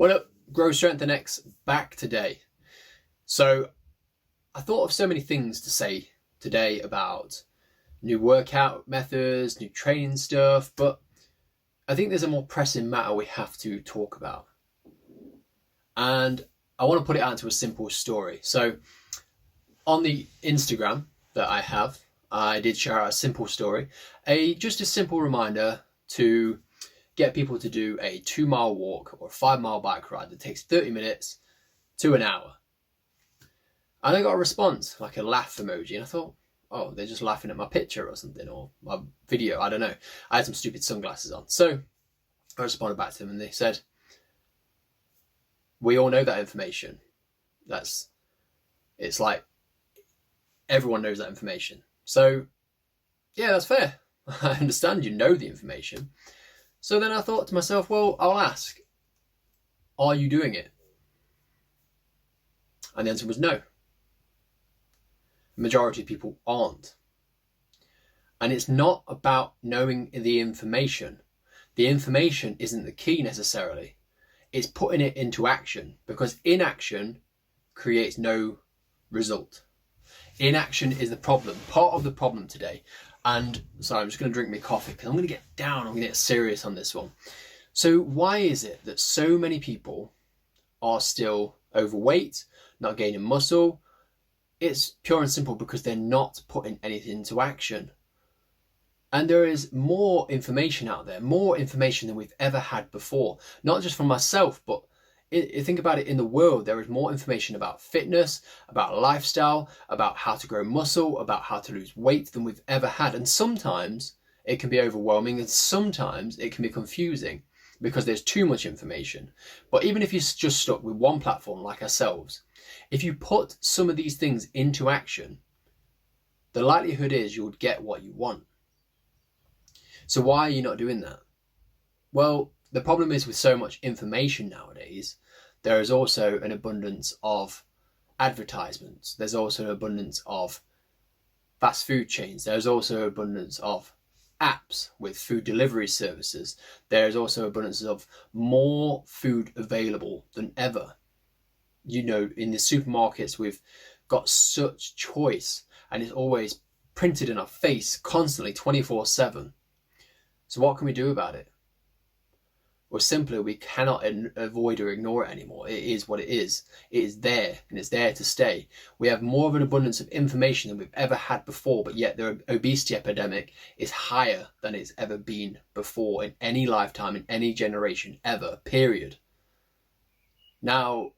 What up, Grow Strength and X back today. So I thought of so many things to say today about new workout methods, new training stuff, but I think there's a more pressing matter we have to talk about. And I want to put it out into a simple story. So on the Instagram that I have, I did share a simple story, just a simple reminder to get people to do a 2-mile walk or a 5-mile bike ride that takes 30 minutes to an hour. And I got a response, like a laugh emoji, and I thought, oh, they're just laughing at my picture or something, or my video, I don't know. I had some stupid sunglasses on. So I responded back to them and they said, we all know that information. It's like everyone knows that information. So yeah, that's fair. I understand you know the information. So then I thought to myself, well, I'll ask, are you doing it? And the answer was no. The majority of people aren't. And it's not about knowing the information. The information isn't the key necessarily. It's putting it into action, because inaction creates no result. Inaction is the problem, part of the problem today. And sorry, I'm just going to drink my coffee because I'm going to get down, I'm going to get serious on this one. So why is it that so many people are still overweight, not gaining muscle? It's pure and simple because they're not putting anything into action. And there is more information out there, more information than we've ever had before. Not just from myself, but think about it, in the world, there is more information about fitness, about lifestyle, about how to grow muscle, about how to lose weight than we've ever had. And sometimes it can be overwhelming and sometimes it can be confusing because there's too much information. But even if you're just stuck with one platform like ourselves, if you put some of these things into action, the likelihood is you'll get what you want. So why are you not doing that? Well, the problem is with so much information nowadays, there is also an abundance of advertisements. There's also an abundance of fast food chains. There's also an abundance of apps with food delivery services. There's also abundance of more food available than ever. You know, in the supermarkets, we've got such choice and it's always printed in our face constantly 24/7. So what can we do about it? Well, simply, we cannot avoid or ignore it anymore. It is what it is. It is there, and it's there to stay. We have more of an abundance of information than we've ever had before, but yet the obesity epidemic is higher than it's ever been before in any lifetime, in any generation ever, period. Now,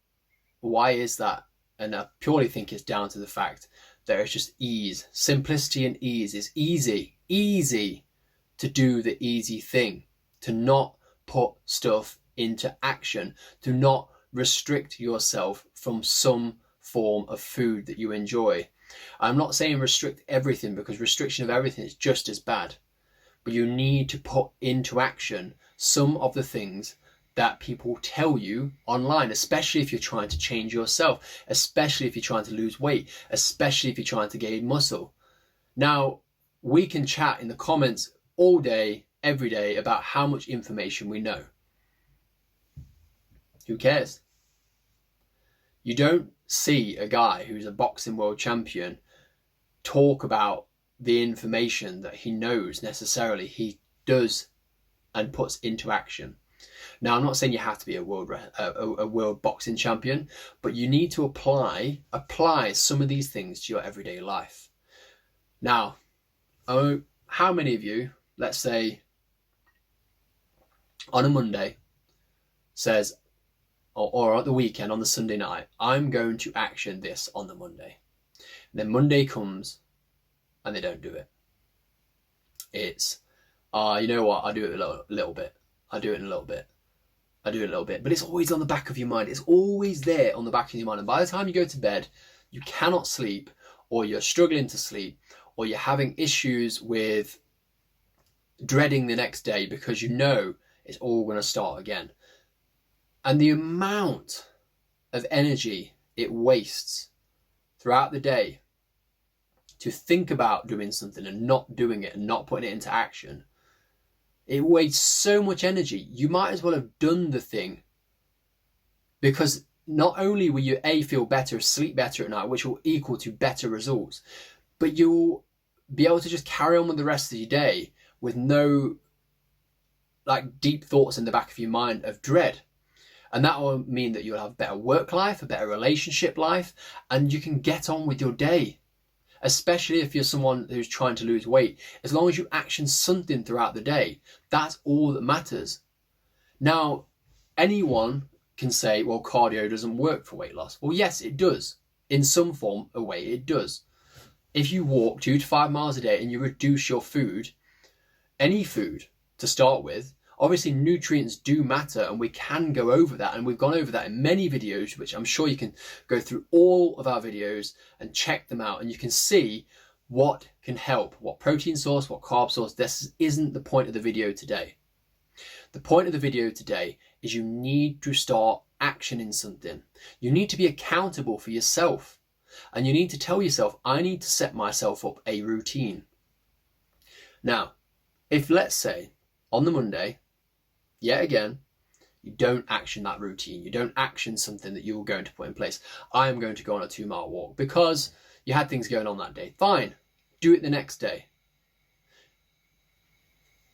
why is that? And I purely think it's down to the fact that it's just ease. Simplicity and ease. It's easy to do the easy thing, to not put stuff into action, to not restrict yourself from some form of food that you enjoy. I'm not saying restrict everything, because restriction of everything is just as bad, but you need to put into action some of the things that people tell you online, especially if you're trying to change yourself, especially if you're trying to lose weight, especially if you're trying to gain muscle. Now, we can chat in the comments all day, every day, about how much information we know. Who cares? You don't see a guy who's a boxing world champion talk about the information that he knows necessarily. He does and puts into action. Now, I'm not saying you have to be a world boxing champion, but you need to apply some of these things to your everyday life. Now, how many of you, let's say on a Monday, says, or at the weekend, on the Sunday night, I'm going to action this on the Monday. And then Monday comes and they don't do it. It's, you know what, I do it a little bit. I do it in a little bit. I do it a little bit. But it's always on the back of your mind. It's always there on the back of your mind. And by the time you go to bed, you cannot sleep, or you're struggling to sleep, or you're having issues with dreading the next day because you know it's all going to start again. And the amount of energy it wastes throughout the day to think about doing something and not doing it and not putting it into action, it wastes so much energy. You might as well have done the thing Because not only will you feel better, sleep better at night, which will equal to better results, but you'll be able to just carry on with the rest of your day with no like deep thoughts in the back of your mind of dread. And that will mean that you'll have a better work life, a better relationship life, and you can get on with your day. Especially if you're someone who's trying to lose weight. As long as you action something throughout the day, that's all that matters. Now, anyone can say, well, cardio doesn't work for weight loss. Well, yes, it does. In some form or way, it does. If you walk 2 to 5 miles a day and you reduce your food, any food to start with, obviously nutrients do matter, and we can go over that, and we've gone over that in many videos, which I'm sure you can go through all of our videos and check them out, and you can see what can help, what protein source, what carb source. This isn't the point of the video today. The point of the video today is you need to start actioning something. You need to be accountable for yourself, and you need to tell yourself, I need to set myself up a routine. Now, if let's say on the Monday, yet again, you don't action that routine. You don't action something that you're going to put in place. I am going to go on a 2-mile walk because you had things going on that day. Fine. Do it the next day.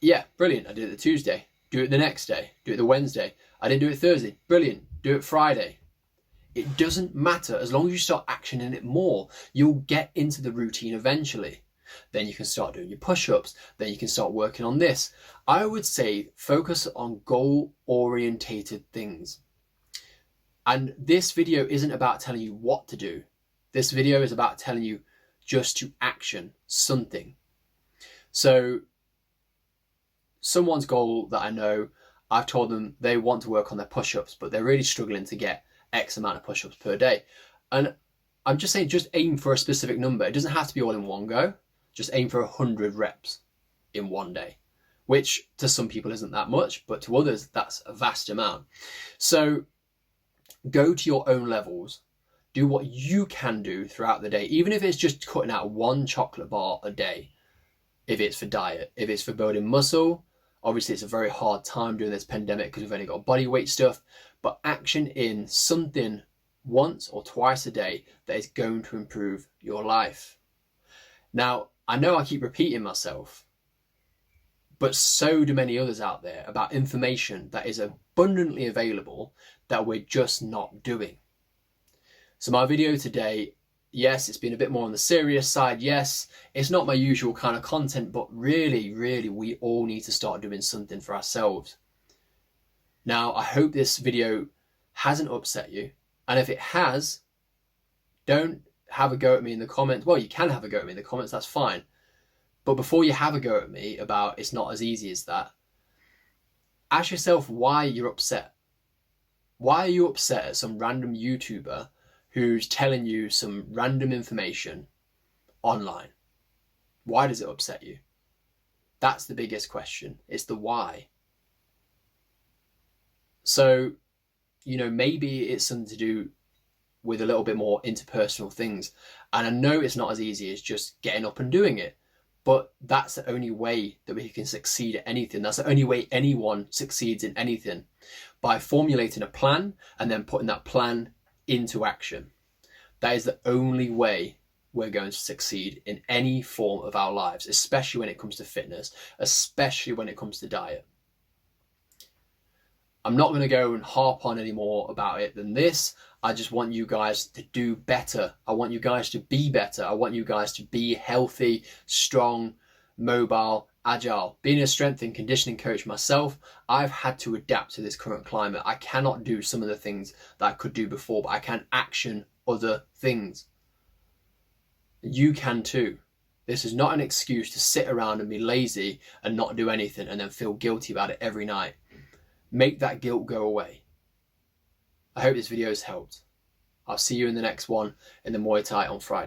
Yeah, brilliant. I did it the Tuesday. Do it the next day. Do it the Wednesday. I didn't do it Thursday. Brilliant. Do it Friday. It doesn't matter. As long as you start actioning it more, you'll get into the routine eventually. Then you can start doing your push-ups. Then you can start working on this. I would say focus on goal-orientated things. And this video isn't about telling you what to do. This video is about telling you just to action something. So someone's goal that I know, I've told them they want to work on their push-ups, but they're really struggling to get X amount of push-ups per day. And I'm just saying, just aim for a specific number. It doesn't have to be all in one go. Just aim for 100 reps in one day, which to some people isn't that much, but to others, that's a vast amount. So go to your own levels. Do what you can do throughout the day, even if it's just cutting out 1 chocolate bar a day. If it's for diet, if it's for building muscle, obviously it's a very hard time during this pandemic because we've only got body weight stuff, but action in something once or twice a day that is going to improve your life. Now, I know I keep repeating myself, but so do many others out there about information that is abundantly available that we're just not doing. So my video today, yes, it's been a bit more on the serious side. Yes, it's not my usual kind of content, but really, we all need to start doing something for ourselves. Now, I hope this video hasn't upset you. And if it has, don't have a go at me in the comments. Well, you can have a go at me in the comments, that's fine. But before you have a go at me about it's not as easy as that, ask yourself why you're upset. Why are you upset at some random YouTuber who's telling you some random information online? Why does it upset you? That's the biggest question. It's the why. So, maybe it's something to do with a little bit more interpersonal things. And I know it's not as easy as just getting up and doing it, but that's the only way that we can succeed at anything. That's the only way anyone succeeds in anything, by formulating a plan and then putting that plan into action. That is the only way we're going to succeed in any form of our lives, especially when it comes to fitness, especially when it comes to diet. I'm not going to go and harp on any more about it than this. I just want you guys to do better. I want you guys to be better. I want you guys to be healthy, strong, mobile, agile. Being a strength and conditioning coach myself, I've had to adapt to this current climate. I cannot do some of the things that I could do before, but I can action other things. You can too. This is not an excuse to sit around and be lazy and not do anything and then feel guilty about it every night. Make that guilt go away. I hope this video has helped. I'll see you in the next one in the Muay Thai on Friday.